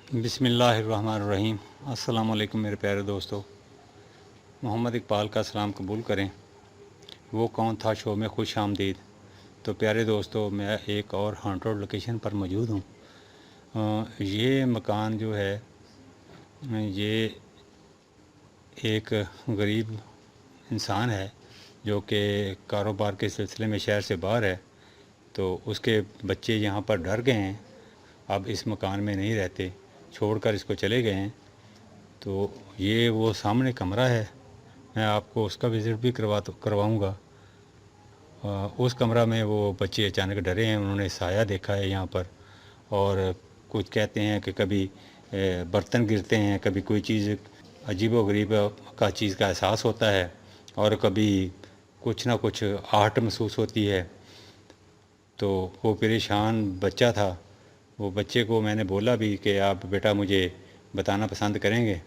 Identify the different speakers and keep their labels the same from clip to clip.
Speaker 1: बिस्मिल्लाहिर्रहमानिर्रहीम। अस्सलाम वालेकुम मेरे प्यारे दोस्तों। मोहम्मद इकबाल का सलाम कबूल करें। वो कौन था शो में खुश आमदीद। तो प्यारे दोस्तों, मैं एक और हॉन्टेड लोकेशन पर मौजूद हूँ। ये मकान जो है, ये एक गरीब इंसान है जो कि कारोबार के सिलसिले में शहर से बाहर है। तो उसके बच्चे यहाँ पर डर गए हैं, अब इस मकान में नहीं रहते, छोड़कर इसको चले गए हैं। तो ये वो सामने कमरा है, मैं आपको उसका विज़िट भी करवाऊँगा। उस कमरा में वो बच्चे अचानक डरे हैं, उन्होंने साया देखा है यहाँ पर। और कुछ कहते हैं कि कभी बर्तन गिरते हैं, कभी कोई चीज़ अजीबो-गरीब का चीज़ का एहसास होता है, और कभी कुछ ना कुछ आहट महसूस होती है। तो वो परेशान बच्चा था। वो बच्चे को मैंने बोला भी कि आप बेटा मुझे बताना पसंद करेंगे।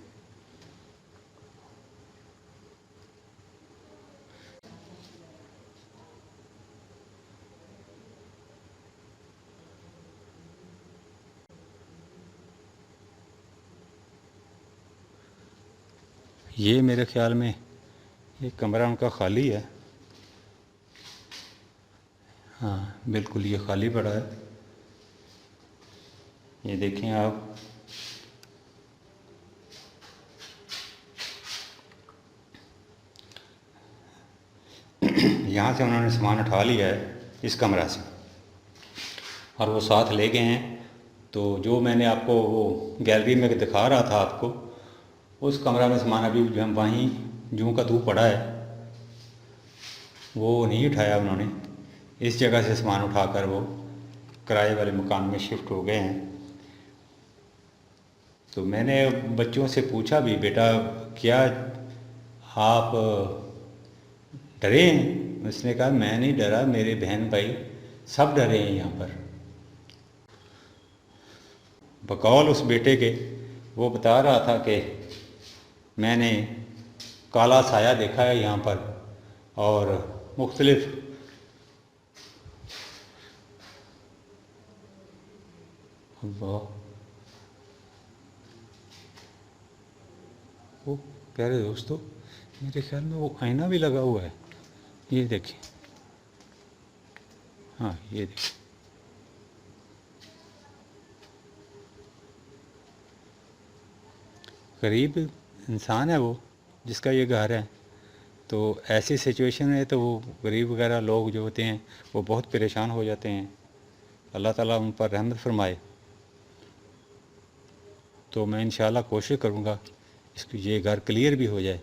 Speaker 1: ये मेरे ख़्याल में ये कमरा उनका खाली है। हाँ बिल्कुल, ये खाली पड़ा है। ये देखें आप। यहाँ से उन्होंने सामान उठा लिया है इस कमरा से, और वो साथ ले गए हैं। तो जो मैंने आपको वो गैलरी में दिखा रहा था आपको, उस कमरा में सामान अभी जो हम वहीं जूं का तू पड़ा है, वो नहीं उठाया उन्होंने। इस जगह से सामान उठाकर वो किराए वाले मकान में शिफ्ट हो गए हैं। तो मैंने बच्चों से पूछा भी, बेटा क्या आप डरे हैं? उसने कहा मैं नहीं डरा, मेरे बहन भाई सब डरे हैं यहाँ पर। बकौल उस बेटे के वो बता रहा था कि मैंने काला साया देखा है यहाँ पर, और मुख्तलिफ अल्लाह, वो प्यारे दोस्तों, मेरे ख्याल में वो आईना भी लगा हुआ है। ये देखिए, हाँ ये देखिए, गरीब इंसान है वो जिसका ये घर है। तो ऐसी सिचुएशन है तो वो गरीब वगैरह लोग जो होते हैं वो बहुत परेशान हो जाते हैं। अल्लाह ताला उन पर रहमत फरमाए। तो मैं इंशाल्लाह कोशिश करूँगा इसकी ये घर क्लियर भी हो जाए।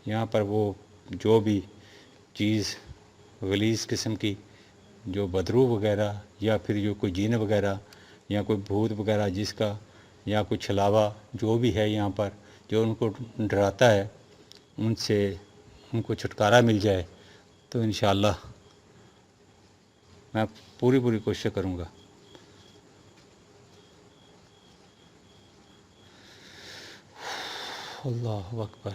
Speaker 1: यहाँ पर वो जो भी चीज़ गलीज़ किस्म की, जो बदरू वगैरह या फिर जो कोई जीन वगैरह या कोई भूत वगैरह जिसका, या कोई छलावा जो भी है यहाँ पर जो उनको डराता है, उनसे उनको छुटकारा मिल जाए। तो इंशाल्लाह मैं पूरी पूरी कोशिश करूँगा। अल्लाह अकबर।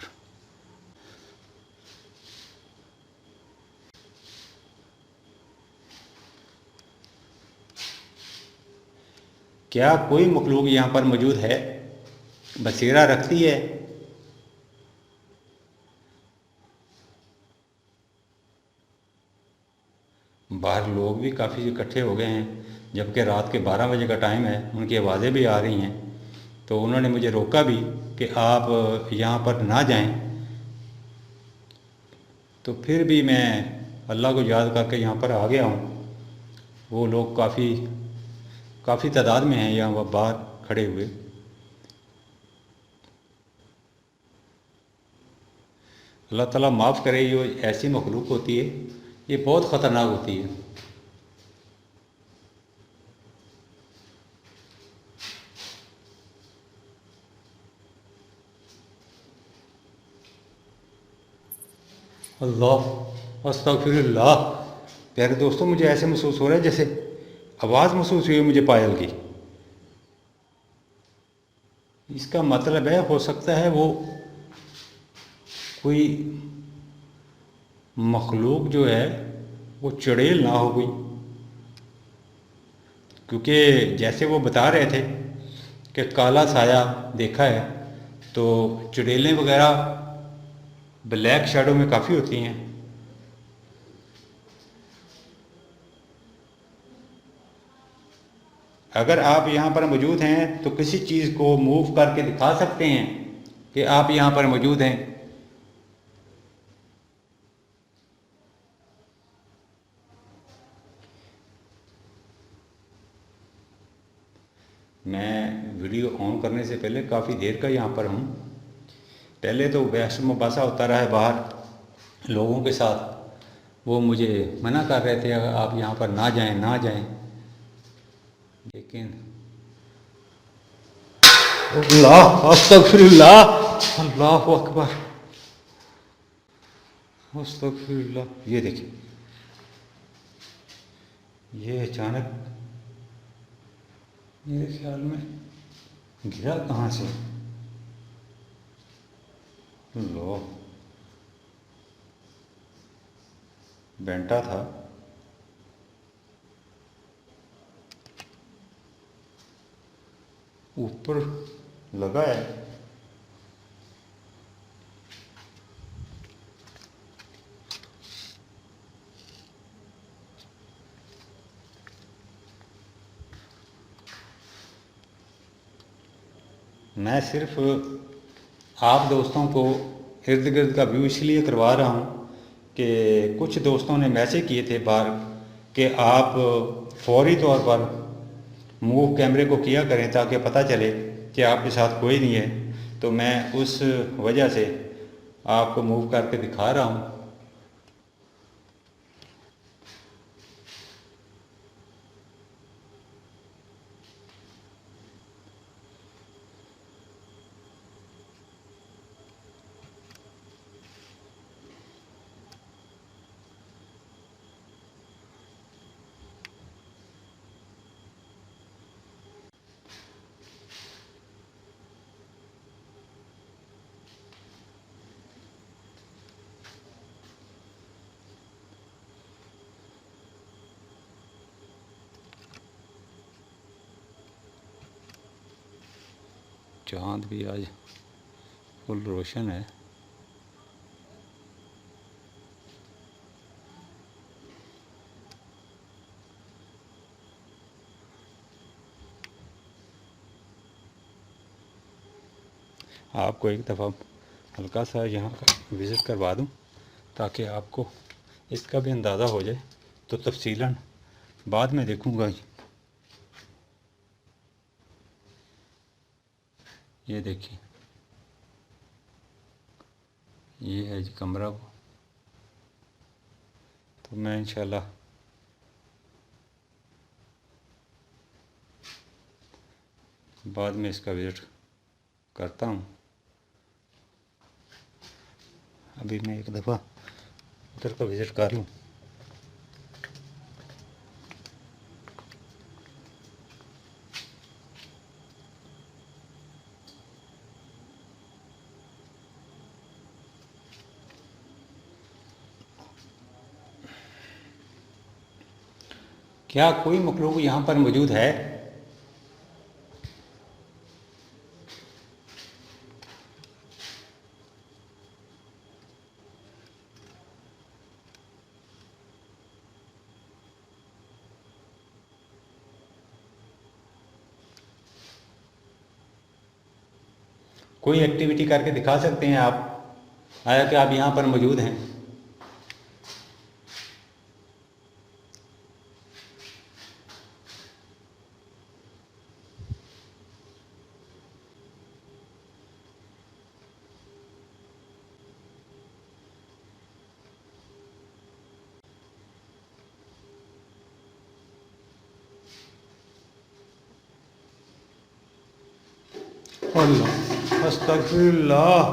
Speaker 1: क्या कोई मखलूक यहाँ पर मौजूद है? बसेरा रखती है? बाहर लोग भी काफ़ी इकट्ठे हो गए हैं, जबकि रात के 12 बजे का टाइम है, उनकी आवाज़ें भी आ रही हैं। तो उन्होंने मुझे रोका भी कि आप यहाँ पर ना जाएं। तो फिर भी मैं अल्लाह को याद करके यहाँ पर आ गया हूँ। वो लोग काफ़ी काफ़ी तादाद में हैं यहाँ बाहर खड़े हुए। अल्लाह ताला माफ़ करे, ये ऐसी मखलूक होती है, ये बहुत ख़तरनाक होती है। अल्लाह अस्तगफिरुल्लाह। प्यारे दोस्तों, मुझे ऐसे महसूस हो रहा है जैसे आवाज़ महसूस हुई है मुझे पायल की। इसका मतलब है हो सकता है वो कोई मखलूक जो है वो चुड़ैल ना हो गई, क्योंकि जैसे वो बता रहे थे कि काला साया देखा है तो चुड़ैलें वगैरह ब्लैक शैडो में काफ़ी होती हैं। अगर आप यहाँ पर मौजूद हैं तो किसी चीज़ को मूव करके दिखा सकते हैं कि आप यहाँ पर मौजूद हैं। मैं वीडियो ऑन करने से पहले काफ़ी देर का यहाँ पर हूँ। पहले तो बहस मुबासा होता रहा है बाहर लोगों के साथ, वो मुझे मना कर रहे थे आप यहाँ पर ना जाएं ना जाएं, लेकिन अल्लाह अस्तगफिरुल्लाह, अल्लाहु अकबर, अस्तगफिरुल्लाह। ये देखिए, ये अचानक मेरे ख्याल में गिरा कहाँ से, लो बेंटा था। ऊपर लगा है। मैं सिर्फ आप दोस्तों को इर्द गिर्द का व्यू इसलिए करवा रहा हूँ कि कुछ दोस्तों ने मैसेज किए थे बाहर कि आप फौरी तौर पर मूव कैमरे को किया करें ताकि पता चले कि आपके साथ कोई नहीं है। तो मैं उस वजह से आपको मूव करके दिखा रहा हूँ। चाँद भी आज फुल रोशन है। आपको एक दफ़ा हल्का सा यहाँ का विज़िट करवा दूँ ताकि आपको इसका भी अंदाज़ा हो जाए, तो तफसीलन बाद में देखूँगा। ये देखिए, ये है जी कमरा। तो मैं इंशाल्लाह बाद में इसका विज़िट करता हूँ। अभी मैं एक दफ़ा उधर का विज़िट कर लूँ। क्या कोई मखलूक यहाँ पर मौजूद है? कोई एक्टिविटी करके दिखा सकते हैं आप, आया कि आप यहाँ पर मौजूद हैं? अल्लाह अस्तगफिरुल्लाह।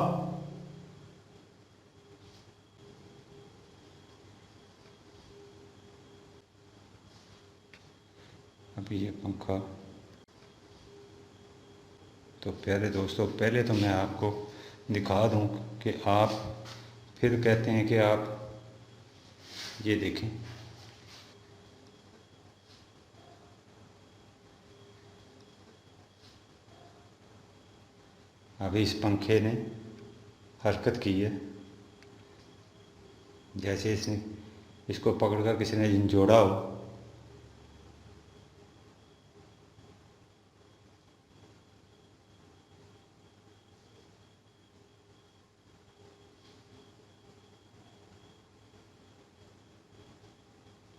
Speaker 1: अभी ये पंखा, तो प्यारे दोस्तों पहले तो मैं आपको दिखा दूं कि आप फिर कहते हैं कि आप ये देखें। अभी इस पंखे ने हरकत की है, जैसे इसने इसको पकड़कर किसी ने जोड़ा हो।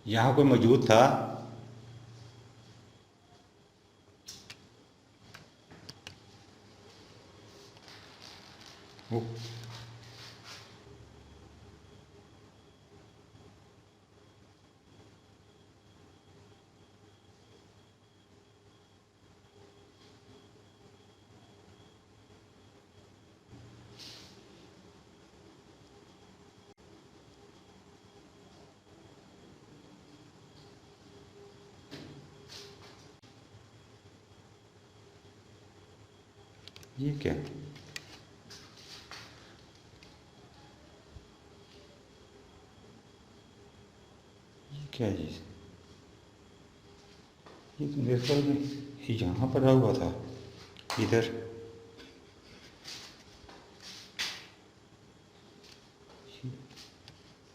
Speaker 1: यहाँ कोई मौजूद था। वो ये क्या, ये क्या है जी? ये तो मेरे ख्याल में यहाँ पड़ा हुआ था, इधर।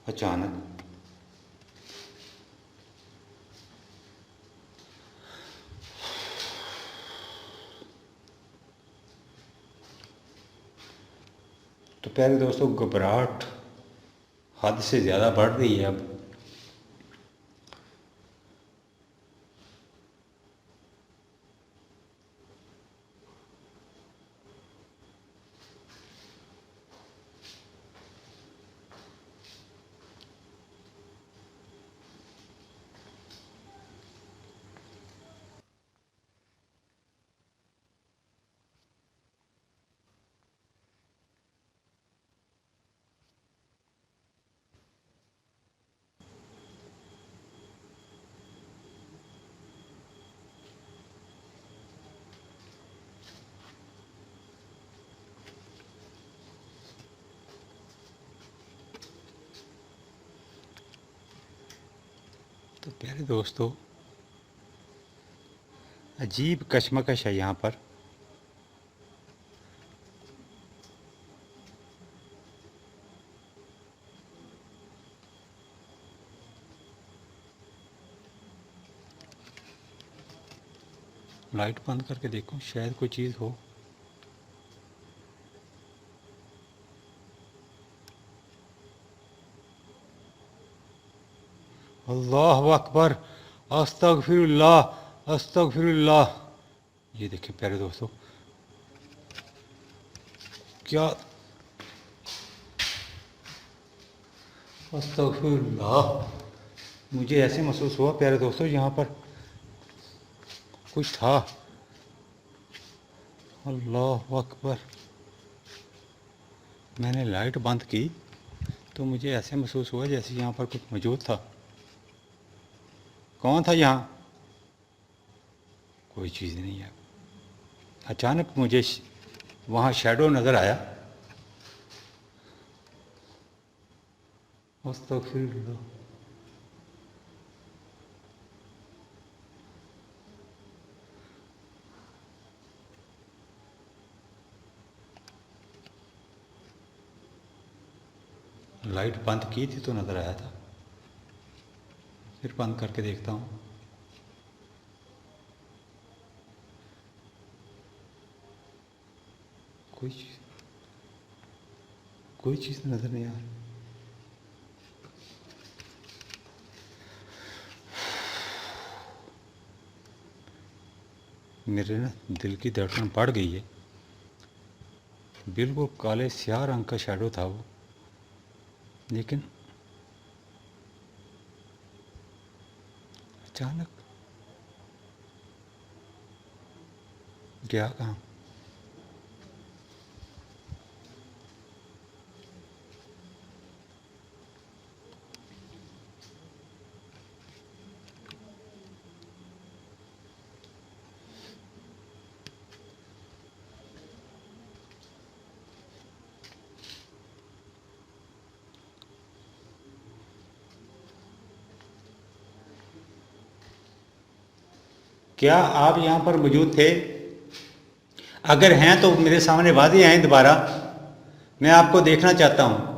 Speaker 1: अचानक तो प्यारे दोस्तों, घबराहट हद से ज़्यादा बढ़ रही है अब। तो प्यारे दोस्तों, अजीब कशमकश है यहाँ पर। लाइट बंद करके देखो, शायद कोई चीज़ हो। अल्लाह अकबर, अस्तगफिरुल्लाह अस्तगफिरुल्लाह। ये देखिए प्यारे दोस्तों, क्या, अस्तगफिरुल्लाह। मुझे ऐसे महसूस हुआ प्यारे दोस्तों, यहाँ पर कुछ था। अल्लाह अकबर। मैंने लाइट बंद की तो मुझे ऐसे महसूस हुआ जैसे यहाँ पर कुछ मौजूद था। कौन था यहाँ? कोई चीज़ नहीं है। अचानक मुझे वहाँ शैडो नज़र आया। अस्तगफिरुल्लाह। लाइट बंद की थी तो नज़र आया था, फिर बंद करके देखता हूँ। कोई चीज़ नज़र नहीं आ रही। मेरे ना दिल की धड़कन बढ़ गई है। बिल्कुल काले स्याह रंग का शैडो था वो, लेकिन अचानक गया कहाँ? क्या आप यहाँ पर मौजूद थे? अगर हैं तो मेरे सामने वादी आएँ दोबारा, मैं आपको देखना चाहता हूँ।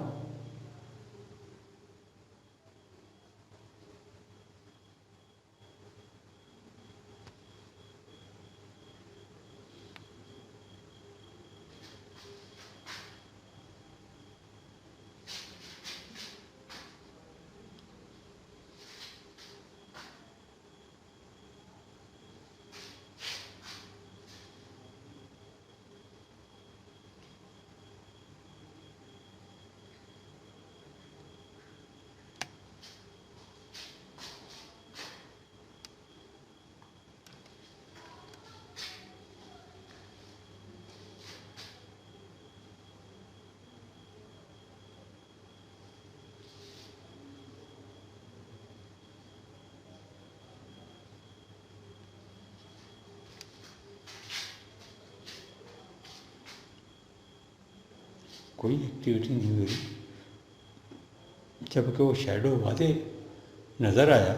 Speaker 1: कोई एक्टिविटी नहीं हुई, जबकि वो शैडो वादे नज़र आया।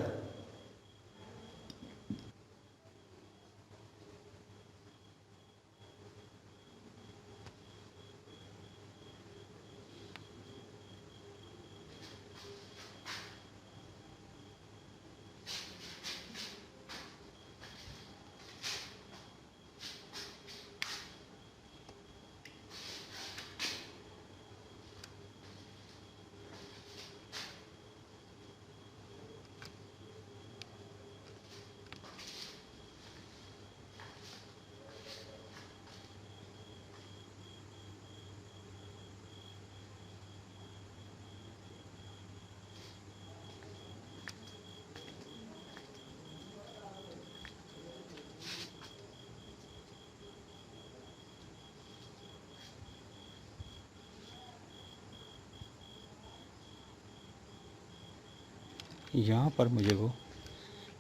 Speaker 1: यहाँ पर मुझे वो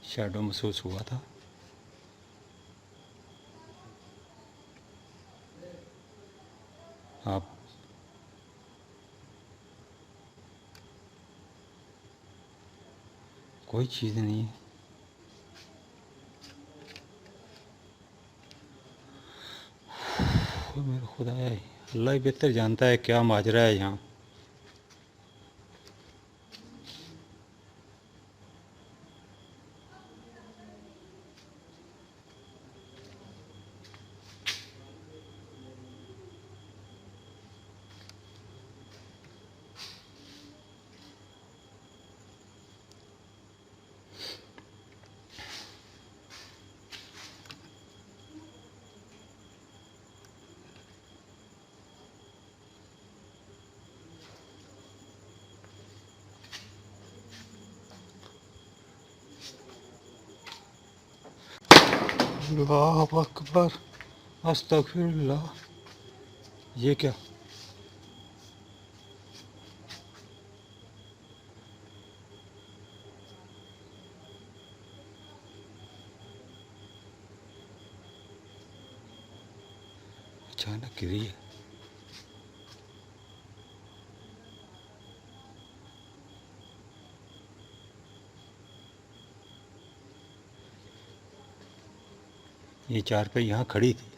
Speaker 1: शैडो महसूस हुआ था। आप कोई चीज़ नहीं है। ओ मेरा खुदाया, अल्लाह ही बेहतर जानता है क्या माजरा है यहाँ। अल्लाह अकबर, अस्तगफिरुल्लाह। ये क्या? अचानक गिरी है। ये चारपाई यहाँ खड़ी थी।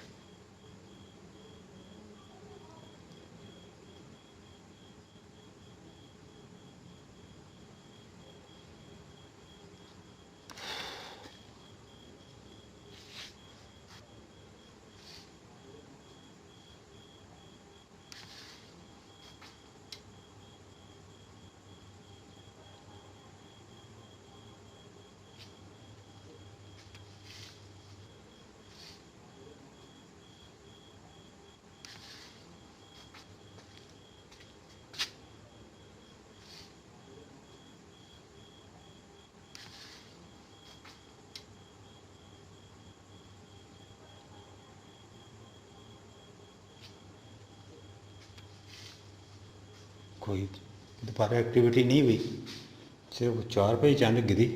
Speaker 1: कोई दोबारा एक्टिविटी नहीं हुई, सिर्फ वो चारपाई अचानक गिरी।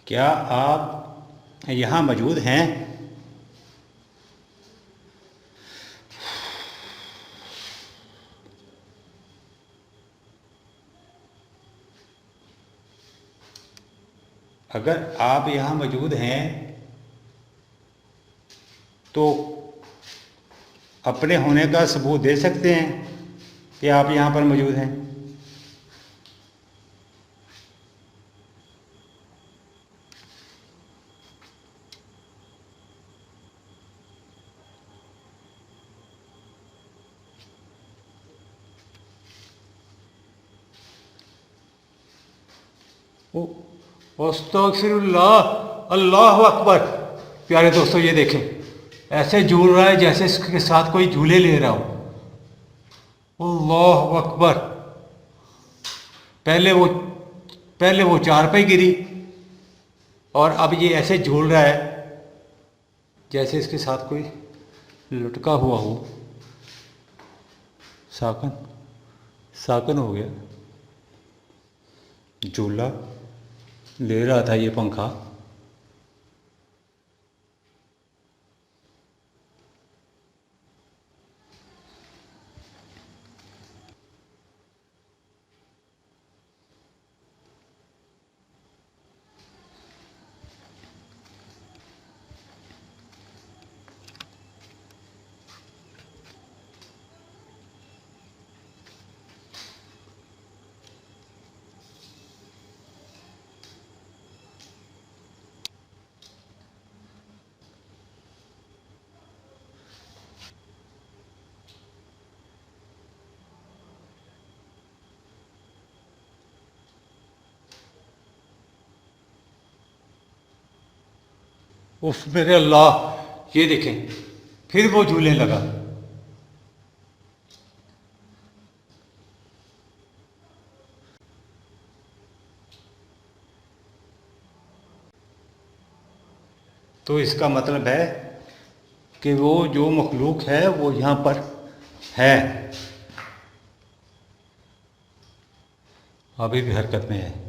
Speaker 1: क्या आप यहाँ मौजूद हैं? अगर आप यहाँ मौजूद हैं तो अपने होने का सबूत दे सकते हैं कि आप यहाँ पर मौजूद हैं। ओ अस्तगफिरुल्लाह, अल्लाह अकबर। प्यारे दोस्तों ये देखें, ऐसे झूल रहा है जैसे इसके साथ कोई झूले ले रहा हो। अल्लाह अकबर। पहले वो पहले वो चार पे गिरी और अब ये ऐसे झूल रहा है जैसे इसके साथ कोई लटका हुआ हो। साकन साकन हो गया। झूला ले रहा था ये पंखा। उफ मेरे अल्लाह, ये देखें फिर वो झूलने लगा। तो इसका मतलब है कि वो जो मखलूक है वो यहाँ पर है, अभी भी हरकत में है।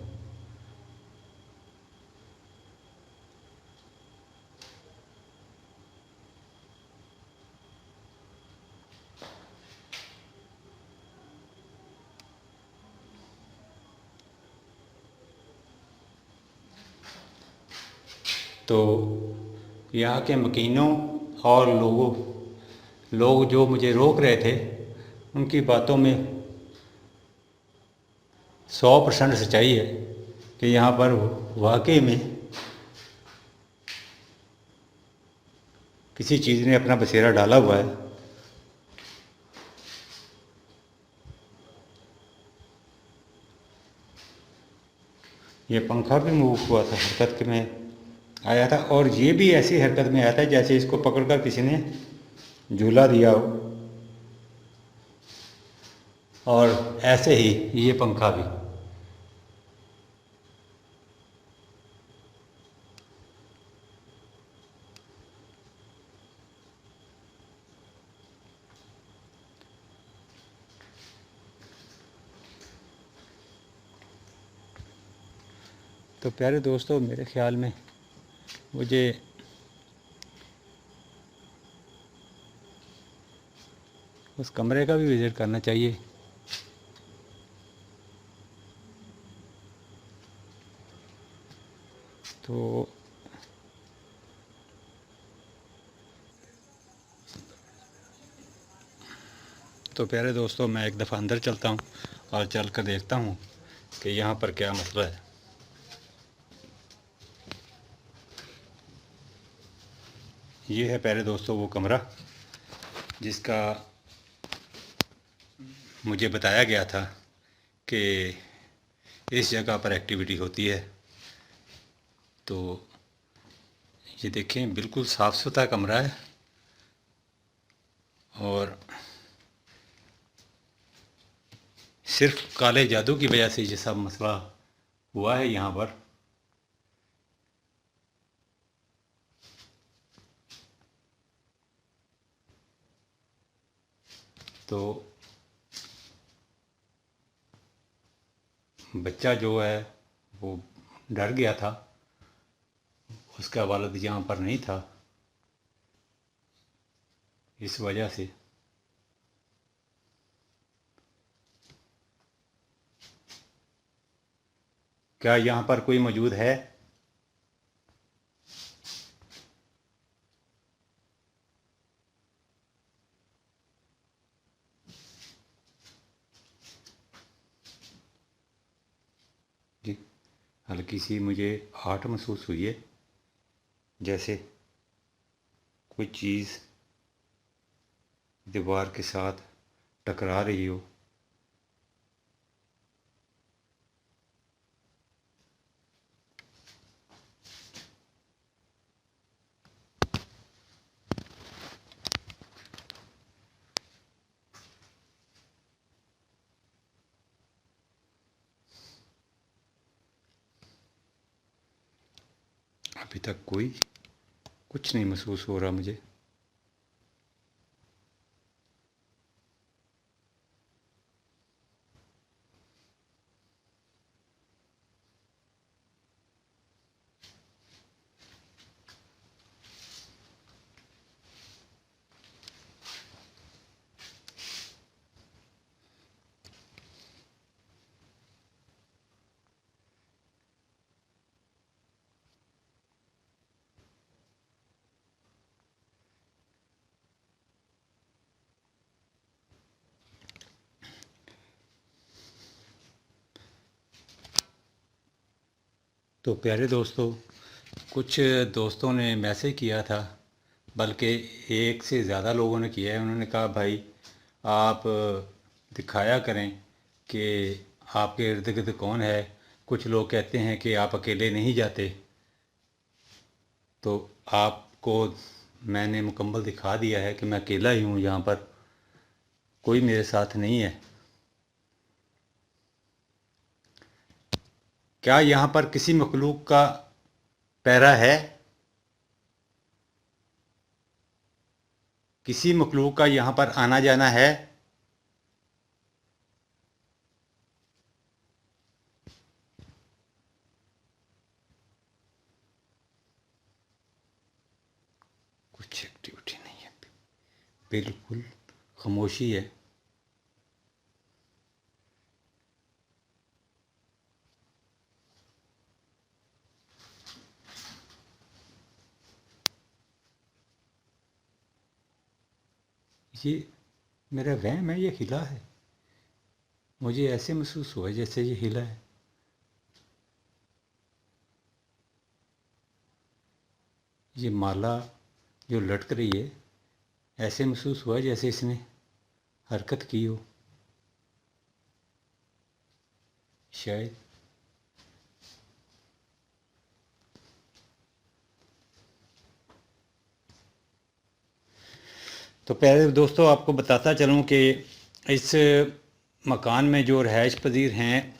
Speaker 1: तो यहाँ के मकीनों और लोग जो मुझे रोक रहे थे उनकी बातों में 100% सच्चाई है कि यहाँ पर वाकई में किसी चीज़ ने अपना बसेरा डाला हुआ है। ये पंखा भी मूव हुआ था, हरकत में आया था, और ये भी ऐसी हरकत में आया था जैसे इसको पकड़कर किसी ने झूला दिया हो। और ऐसे ही ये पंखा भी। तो प्यारे दोस्तों, मेरे ख्याल में मुझे उस कमरे का भी विज़िट करना चाहिए। तो प्यारे दोस्तों, मैं एक दफ़ा अंदर चलता हूँ और चल कर देखता हूँ कि यहाँ पर क्या मसला है। ये है प्यारे दोस्तों वो कमरा जिसका मुझे बताया गया था कि इस जगह पर एक्टिविटी होती है। तो ये देखें, बिल्कुल साफ़ सुथरा कमरा है और सिर्फ काले जादू की वजह से ये सब मसला हुआ है यहाँ पर। तो बच्चा जो है वो डर गया था उसका वालिद यहाँ पर नहीं था, इस वजह से। क्या यहाँ पर कोई मौजूद है? जी, हल्की सी मुझे आहट महसूस हुई है, जैसे कोई चीज़ दीवार के साथ टकरा रही हो। अभी तक कुछ नहीं महसूस हो रहा मुझे। तो प्यारे दोस्तों, कुछ दोस्तों ने मैसेज किया था, बल्कि एक से ज़्यादा लोगों ने किया है। उन्होंने कहा भाई आप दिखाया करें कि आपके इर्द गिर्द कौन है। कुछ लोग कहते हैं कि आप अकेले नहीं जाते, तो आपको मैंने मुकम्मल दिखा दिया है कि मैं अकेला ही हूँ, यहाँ पर कोई मेरे साथ नहीं है। क्या यहाँ पर किसी मखलूक का पैरा है? किसी मखलूक का यहाँ पर आना जाना है? कुछ एक्टिविटी नहीं है, बिल्कुल खामोशी है। ये मेरा वहम है, ये हिला है। मुझे ऐसे महसूस हुआ जैसे ये हिला है। ये माला जो लटक रही है, ऐसे महसूस हुआ जैसे इसने हरकत की हो, शायद। तो प्यारे दोस्तों, आपको बताता चलूँ कि इस मकान में जो रहायश पजीर हैं,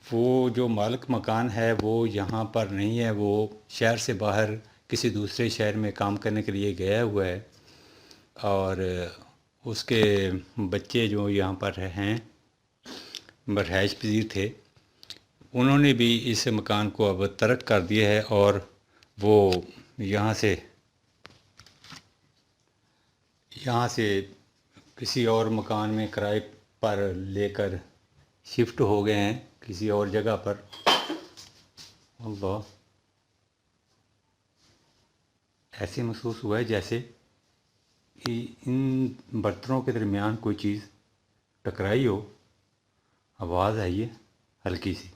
Speaker 1: वो जो मालिक मकान है वो यहाँ पर नहीं है। वो शहर से बाहर किसी दूसरे शहर में काम करने के लिए गया हुआ है, और उसके बच्चे जो यहाँ पर हैं, रहायश पजीर थे, उन्होंने भी इस मकान को अब तर्क कर दिया है, और वो यहाँ से किसी और मकान में किराए पर लेकर शिफ्ट हो गए हैं, किसी और जगह पर। अल्लाह, ऐसे महसूस हुआ है जैसे कि इन बर्तनों के दरमियान कोई चीज़ टकराई हो। आवाज़ आई है हल्की सी।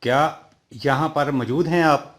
Speaker 1: क्या यहाँ पर मौजूद हैं आप?